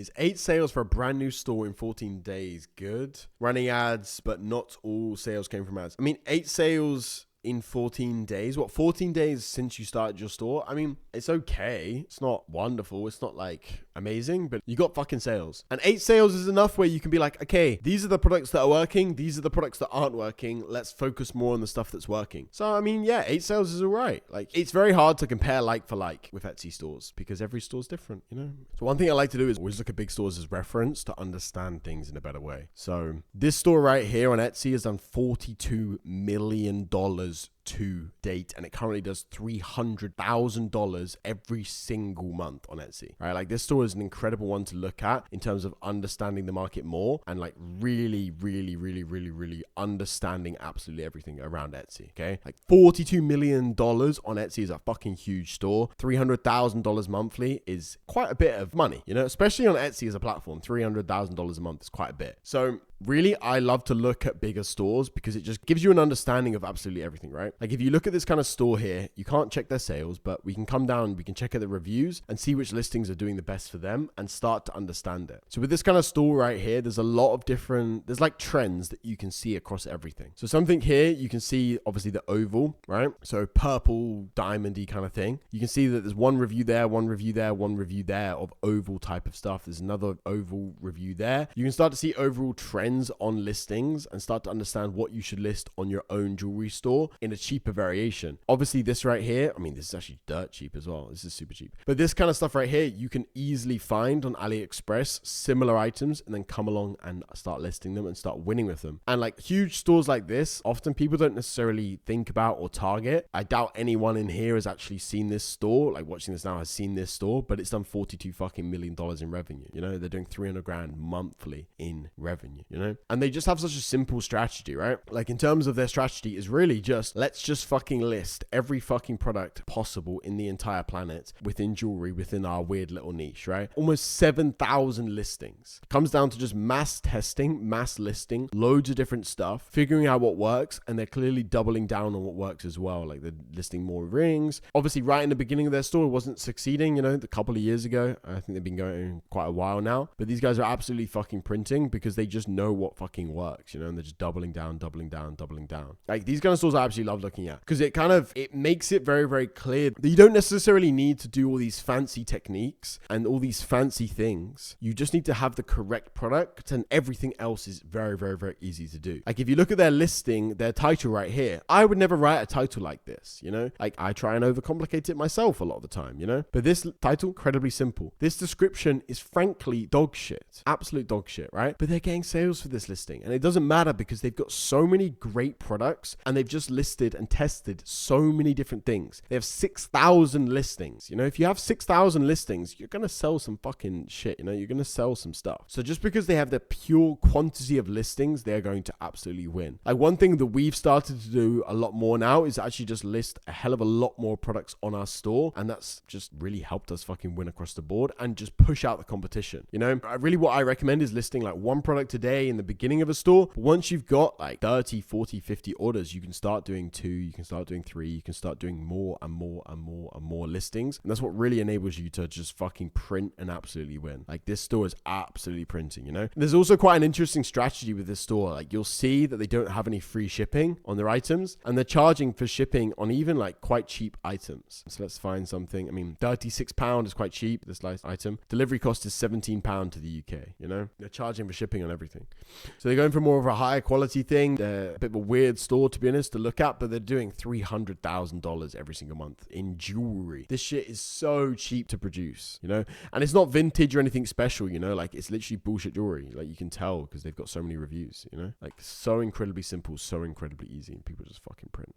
Is 8 sales for a brand new store in 14 days good? Running ads, but not all sales came from ads. I mean, 8 sales in 14 days. What, 14 days since you started your store? I mean, it's okay. It's not wonderful. It's not like amazing, but you got fucking sales. And 8 sales is enough where you can be like, okay, these are the products that are working. These are the products that aren't working. Let's focus more on the stuff that's working. So, I mean, yeah, 8 sales is all right. Like, it's very hard to compare like for like with Etsy stores because every store's different, you know? So one thing I like to do is always look at big stores as reference to understand things in a better way. So this store right here on Etsy has done $42 million to date, and it currently does $300,000 every single month on Etsy, right? Like, this store is an incredible one to look at in terms of understanding the market more and like really understanding absolutely everything around Etsy. Okay, like $42 million on Etsy is a fucking huge store. $300,000 monthly is quite a bit of money, you know, especially on Etsy as a platform. $300,000 a month is quite a bit. So really, I love to look at bigger stores because it just gives you an understanding of absolutely everything, right? Like, if you look at this kind of store here, you can't check their sales, but we can come down, we can check out the reviews and see which listings are doing the best for them and start to understand it. So with this kind of store right here, there's a lot of different, there's like trends that you can see across everything. So something here, you can see obviously the oval, right? So purple, diamondy kind of thing. You can see that there's one review there, one review there, one review there of oval type of stuff. There's another oval review there. You can start to see overall trends on listings and start to understand what you should list on your own jewelry store in a cheaper variation. Obviously this right here, I mean, this is actually dirt cheap as well. This is super cheap. But this kind of stuff right here, you can easily find on AliExpress similar items and then come along and start listing them and start winning with them. And like huge stores like this, often people don't necessarily think about or target. I doubt anyone in here has actually seen this store, like watching this now has seen this store, but it's done $42 fucking million in revenue. You know, they're doing 300 grand monthly in revenue, you know? And they just have such a simple strategy, right? Like, in terms of their strategy is really just, let's just fucking list every fucking product possible in the entire planet within jewelry, within our weird little niche, right? Almost 7,000 listings. It comes down to just mass testing, mass listing, loads of different stuff, figuring out what works, and they're clearly doubling down on what works as well. Like, they're listing more rings. Obviously, right in the beginning of their store, it wasn't succeeding, you know, a couple of years ago. I think they've been going quite a while now, but these guys are absolutely fucking printing because they just know what fucking works, you know, and they're just doubling down. Like, these kind of stores I absolutely love looking at because it makes it very clear that you don't necessarily need to do all these fancy techniques and all these fancy things. You just need to have the correct product, and everything else is very easy to do. Like, if you look at their listing, their title right here, I would never write a title like this, you know, like I try and overcomplicate it myself a lot of the time, you know, but this title, incredibly simple. This description is frankly dog shit, absolute dog shit, right? But they're getting sales for this listing, and it doesn't matter because they've got so many great products and they've just listed and tested so many different things. They have 6,000 listings. You know, if you have 6,000 listings, you're going to sell some fucking shit, you know, you're going to sell some stuff. So just because they have the pure quantity of listings, they're going to absolutely win. Like, one thing that we've started to do a lot more now is actually just list a hell of a lot more products on our store, and that's just really helped us fucking win across the board and just push out the competition. You know, really what I recommend is listing like one product a day in the beginning of a store. But once you've got like 30, 40, 50 orders, you can start doing 2, you can start doing 3, you can start doing more and more listings. And that's what really enables you to just fucking print and absolutely win. Like, this store is absolutely printing, you know? There's also quite an interesting strategy with this store. Like, you'll see that they don't have any free shipping on their items, and they're charging for shipping on even like quite cheap items. So let's find something. I mean, £36 is quite cheap, this last item. Delivery cost is £17 to the UK, you know? They're charging for shipping on everything. So they're going for more of a higher quality thing. They're a bit of a weird store, to be honest, to look at, but they're doing $300,000 every single month in jewelry. This shit is so cheap to produce, you know? And it's not vintage or anything special, you know? Like, it's literally bullshit jewelry. Like, you can tell because they've got so many reviews, you know? Like, so incredibly simple, so incredibly easy, and people just fucking print.